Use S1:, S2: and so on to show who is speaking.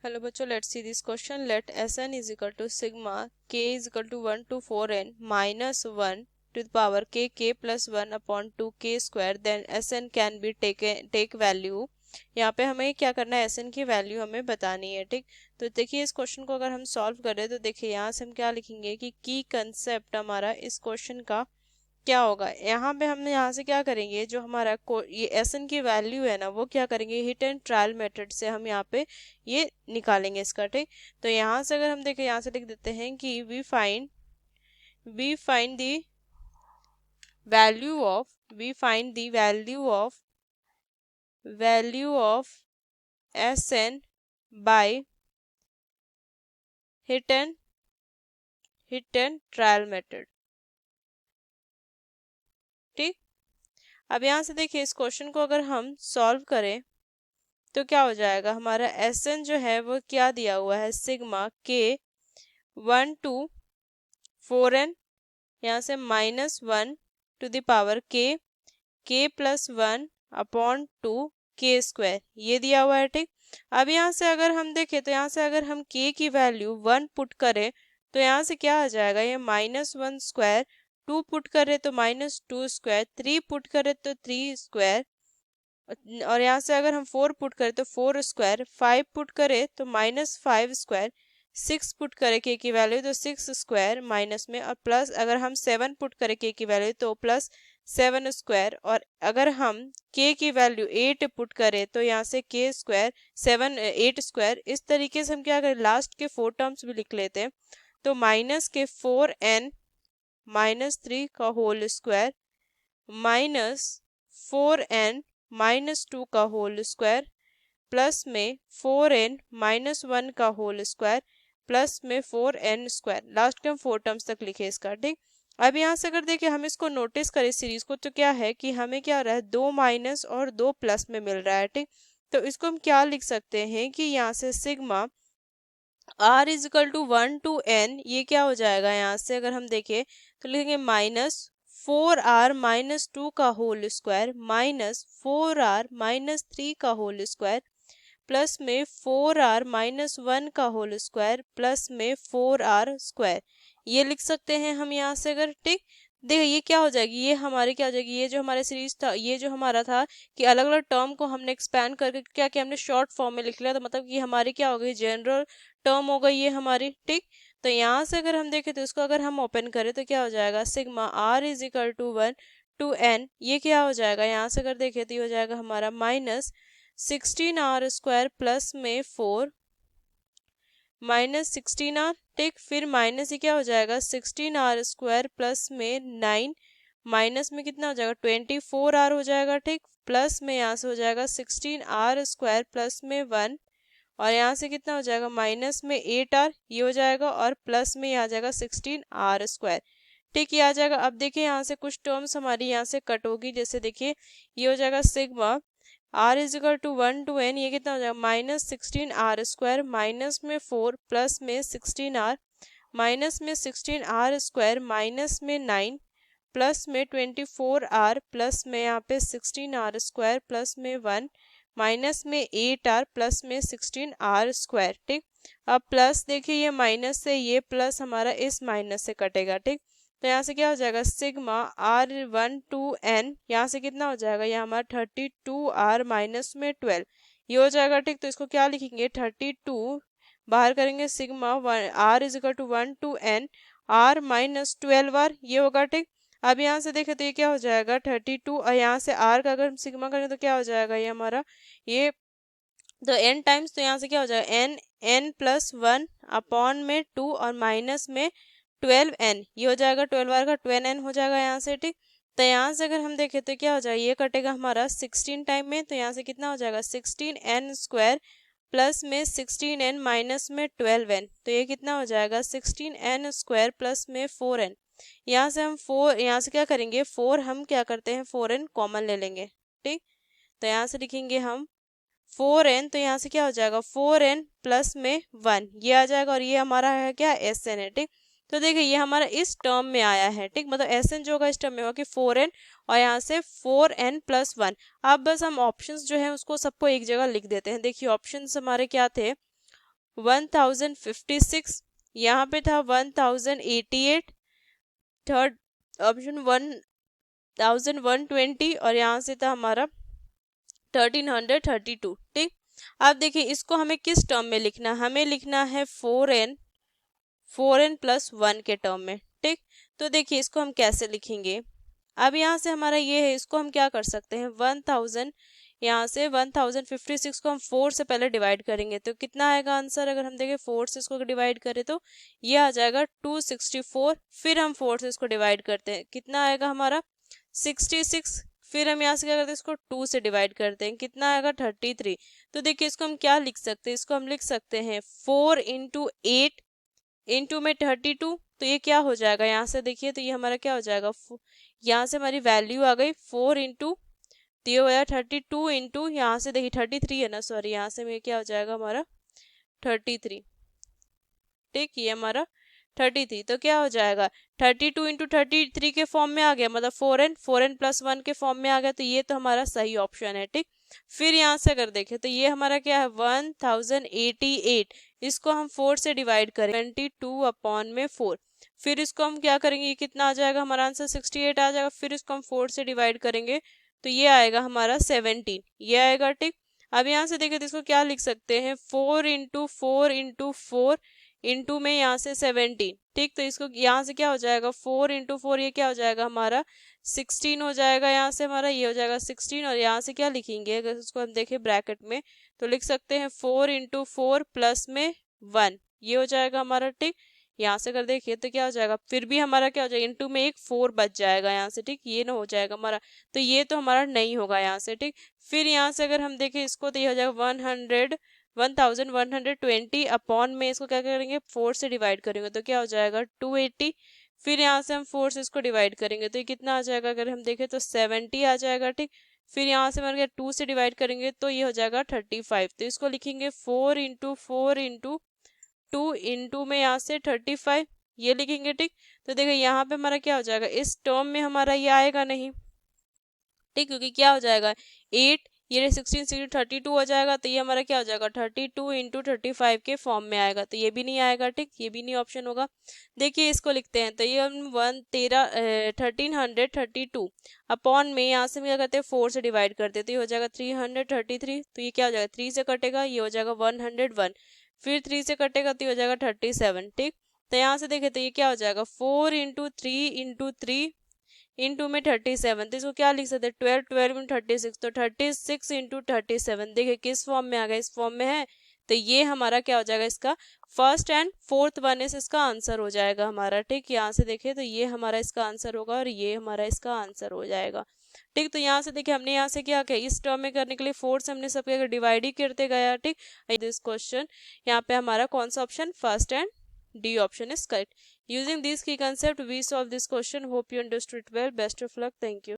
S1: Hello बच्चों, let's see this question. Let Sn is equal to sigma k is equal to 1 to 4n minus 1 to the power k plus 1 upon 2k square. Then Sn can be take value. यहाँ पे हमें क्या करना है, Sn की value हमें बतानी है. ठीक, तो देखिए इस क्वेश्चन को अगर हम सॉल्व करें तो देखिए यहाँ से हम क्या लिखेंगे कि की कंसेप्ट हमारा इस क्वेश्चन का क्या होगा. यहाँ पे हम यहाँ से क्या करेंगे, जो हमारा ये एसन की वैल्यू है ना, वो क्या करेंगे, हिट एंड ट्रायल मेथड से हम यहाँ पे ये निकालेंगे इसका. ठीक, तो यहाँ से अगर हम देखें, यहाँ से लिख देते हैं कि we find the value of S N by hit and trial method. ठीक, अब यहाँ से देखिए इस क्वेश्चन को अगर हम सॉल्व करें तो क्या हो जाएगा, हमारा Sn जो है वो क्या दिया हुआ है, सिग्मा k 1 to 4n, यहाँ से -1 to the power k plus 1 upon 2k square, ये दिया हुआ है. ठीक, अब यहाँ से अगर हम देखें तो यहाँ से अगर हम k की वैल्यू 1 पुट करें तो यहाँ से क्या आ जाएगा, ये -1 स्क्वायर, 2 पुट करें तो -2 स्क्वायर, 3 पुट करें तो 3 स्क्वायर, और यहाँ से अगर हम 4 पुट करें तो 4 स्क्वायर, 5 पुट करें तो -5 स्क्वायर, 6 पुट करें के की वैल्यू तो 6 स्क्वायर माइनस में, और प्लस अगर हम 7 पुट करें के की वैल्यू तो प्लस 7 स्क्वायर, और अगर हम के की वैल्यू 8 पुट करें तो यहाँ से के स्क्वायर 8 स्क्वायर. इस तरीके से हम क्या करें, लास्ट के 4 टर्म्स भी लिख लेते हैं. तो -4n -3 का होल स्क्वायर -4n -2 का होल स्क्वायर प्लस में 4n -1 का होल स्क्वायर प्लस में 4n स्क्वायर. लास्ट के हम 4 टर्म्स तक लिखे इसका. ठीक, अब यहाँ से अगर देखिए हम इसको नोटिस करें सीरीज को, तो क्या है कि हमें क्या हो रहा है, 2 माइनस और 2 प्लस में मिल रहा है. ठीक, तो इसको हम क्या लिख सकते हैं कि यहाँ से sigma r is equal to 1 to n, ये क्या हो जाएगा, यहाँ से अगर हम देखें तो लिखेंगे -4r -2 का होल स्क्वायर -4r -3 का होल स्क्वायर प्लस में 4r -1 का होल स्क्वायर प्लस में 4r स्क्वायर, ये लिख सकते हैं हम यहाँ से अगर. ठीक, देखो ये क्या हो जाएगी, ये हमारे क्या हो जाएगी, ये जो हमारे सीरीज था, ये जो हमारा था कि अलग अलग टर्म को हमने एक्सपैंड करके क्या किया, हमने शॉर्ट फॉर्म में लिख लिया, तो मतलब कि हमारी क्या हो गई, जनरल टर्म हो गई ये हमारी. ठीक, तो यहाँ से अगर हम देखें तो इसको अगर हम ओपन करें तो क्या हो जाएगा, sigma r is equal to 1 to n, ये क्या हो जाएगा, यहाँ से अगर देखें तो ये हो जाएगा हमारा -16r स्क्वायर प्लस में 4 -16r. ठीक, फिर माइनस ये क्या हो जाएगा, 16r स्क्वायर प्लस में 9 माइनस में कितना हो जाएगा, 24r हो जाएगा. ठीक, प्लस में यहाँ से हो जाएगा 16r स्क्वायर प्लस में 1, और यहाँ से कितना हो जाएगा, माइनस में 8r ये हो जाएगा, और प्लस में ये आ जाएगा 16r स्क्वायर. ठीक, ये आ जाएगा. अब देखिए यहाँ से कुछ टर्म्स हमारी यहाँ से कट होगी, जैसे देखिए ये हो जाएगा sigma r is equal to 1 to n, ये कितना हो जाएगा, -16r स्क्वायर माइनस में 4 प्लस में 16r माइनस में 16r स्क्वायर माइनस में 9 प्लस में 24r प्लस में यहाँ पे 16r स्क्वायर प्लस में 1 माइनस में 8r प्लस में 16r स्क्वायर. ठीक, अब प्लस देखिए ये माइनस से ये प्लस हमारा इस माइनस से कटेगा. ठीक, तो यहाँ से क्या हो जाएगा, सिग्मा r1 to n, यहाँ से कितना हो जाएगा, यहाँ हमारा 32r माइनस में 12 ये हो जाएगा. ठीक, तो इसको क्या लिखेंगे, 32 बाहर करेंगे, sigma r is equal to 1 to n r minus 12r ये होगा. ठीक, अब यहाँ से देखें तो ये क्या हो जाएगा 32, और यहाँ से r का अगर हम सिग्मा करें तो क्या हो जाएगा, ये हमारा ये तो n टाइम्स, तो यहाँ से क्या हो जाएगा, n प्लस 1 अपॉन में 2 और माइनस में 12n ये हो जाएगा, 12r का 12n हो जाएगा यहाँ से. ठीक, तो यहाँ से अगर हम देखें तो क्या हो जाएगा, ये कटेगा हमारा 16 टाइम में, तो यहाँ से कितना हो जाएगा, 16n स्क्वायर प्लस में 16n माइनस में 12n, तो ये कितना हो जाएगा, 16n स्क्वायर प्लस में 4n. यहाँ से हम 4 यहाँ से क्या करेंगे, 4 हम क्या करते हैं, 4n कॉमन ले लेंगे. ठीक, तो यहाँ से लिखेंगे हम 4n, तो यहाँ से क्या हो जाएगा, 4n प्लस में 1 ये आ जाएगा, और ये हमारा है क्या, Sn है. ठीक, तो देखिए ये हमारा इस टर्म में आया है. ठीक, मतलब Sn जो होगा इस टर्म में होगा कि 4n और यहाँ से 4n प्लस 1. अब बस हम ऑप्शंस जो है उसको सबको एक जगह लिख देते हैं. देखिए ऑप्शंस हमारे क्या थे, 1056, यहाँ पे था 1088, थर्ड ऑप्शन 1120, और यहाँ से था हमारा 1332। ठीक, अब देखिए इसको हमें किस टर्म में लिखना है, हमें लिखना है 4n+1 के टर्म में। ठीक, तो देखिए इसको हम कैसे लिखेंगे। अब यहाँ से हमारा ये है, इसको हम क्या कर सकते हैं, 1000, यहाँ से 1056 को हम 4 से पहले डिवाइड करेंगे तो कितना आएगा आंसर, अगर हम देखें 4 से इसको डिवाइड करें तो ये आ जाएगा 264। फिर हम 4 से इसको डिवाइड करते हैं, कितना आएगा हमारा 66। फिर हम यहाँ से क्या करते हैं, इसको 2 से डिवाइड करते हैं, कितना आएगा 33। तो देखिए इसको हम क्या लिख सकते हैं, इसको हम लिख सकते हैं 4 × 8 इंटू में 32। तो ये क्या हो जाएगा, यहाँ से देखिए तो ये हमारा क्या हो जाएगा, यहाँ से हमारी वैल्यू आ गई 4 इंटू, तो ये हो जाएगा 32 इंटू, यहाँ से देखिए 33 है ना, सॉरी यहाँ से में क्या हो जाएगा हमारा 33। ठीक, ये हमारा 33, तो क्या हो जाएगा 32 इंटू 33 के फॉर्म में आ गया, मतलब 4n+1 के फॉर्म में आ गया, तो ये तो हमारा सही ऑप्शन है। ठीक, फिर यहाँ से अगर देखें तो ये हमारा क्या है 1088, इसको हम 4 से डिवाइड करें 22/4, फिर इसको हम क्या करेंगे, ये कितना आ जाएगा हमारा आंसर 68 आ जाएगा। फिर इसको हम 4 से डिवाइड करेंगे तो ये आएगा हमारा 17, ये आएगा। ठीक, अब यहाँ से देखें तो इसको क्या लिख सकते हैं 4 × 4 × 4 इंटू में यहाँ से 17। ठीक, तो इसको यहाँ से क्या हो जाएगा 4 × 4, ये क्या हो जाएगा हमारा 16 हो जाएगा, यहाँ से हमारा ये हो जाएगा 16, और यहाँ से क्या लिखेंगे अगर उसको हम देखें ब्रैकेट में तो लिख सकते हैं 4 × 4 प्लस में 1, ये हो जाएगा हमारा। ठीक, यहाँ से अगर देखिए तो क्या हो जाएगा, फिर भी हमारा क्या हो जाएगा इंटू में एक 4 बच जाएगा यहाँ से। ठीक, ये ना हो जाएगा हमारा, तो ये तो हमारा नहीं होगा यहाँ से। ठीक, फिर यहाँ से अगर हम देखें इसको तो ये हो जाएगा 1120 अपॉन में इसको क्या करेंगे 4 से डिवाइड करेंगे तो क्या हो जाएगा 280। फिर यहाँ से हम 4 से इसको डिवाइड करेंगे तो ये कितना आ जाएगा, अगर हम देखें तो 70 आ जाएगा। ठीक, फिर यहाँ से अगर 2 से डिवाइड करेंगे तो ये हो जाएगा 35, तो इसको लिखेंगे 4 × 4 × 2 इंटू में यहाँ से 35, ये लिखेंगे। ठीक, तो देखिए यहाँ पे हमारा क्या हो जाएगा, इस टर्म में हमारा ये आएगा नहीं। ठीक, क्योंकि क्या हो जाएगा 8, ये 16 32 हो जाएगा, तो ये हमारा क्या हो जाएगा 32 × 35 के फॉर्म में आएगा, तो ये भी नहीं आएगा। ठीक, ये भी नहीं ऑप्शन होगा। देखिए इसको लिखते हैं तो ये हम 1332 अपॉन में यहाँ से क्या करते हैं 4 से डिवाइड करते हैं तो ये हो जाएगा 333, तो ये क्या हो जाएगा 3 से कटेगा, ये हो जाएगा 101, फिर 3 से कटेगा तो ये हो जाएगा 37। ठीक, तो यहाँ से देखें तो ये क्या हो जाएगा 4 × 3 × 3 इंटू में 37, तो इसको क्या लिख सकते हैं 12 × 36, तो 36 × 37 देखिए किस फॉर्म में आ गया, इस फॉर्म में है, तो ये हमारा क्या हो जाएगा, इसका फर्स्ट एंड फोर्थ वन इस इसका आंसर हो जाएगा हमारा। ठीक, यहाँ से देखें तो ये हमारा इसका आंसर होगा और ये हमारा इसका आंसर हो जाएगा। ठीक, तो यहाँ से देखिए हमने यहाँ से क्या किया, इस टर्म में करने के लिए 4 से हमने सबके डिवाइड ही करते गया। ठीक, दिस क्वेश्चन यहाँ पे हमारा कौन सा option, first and D option is correct. Using these key concepts, we solve this question. Hope you understood it well. Best of luck. Thank you.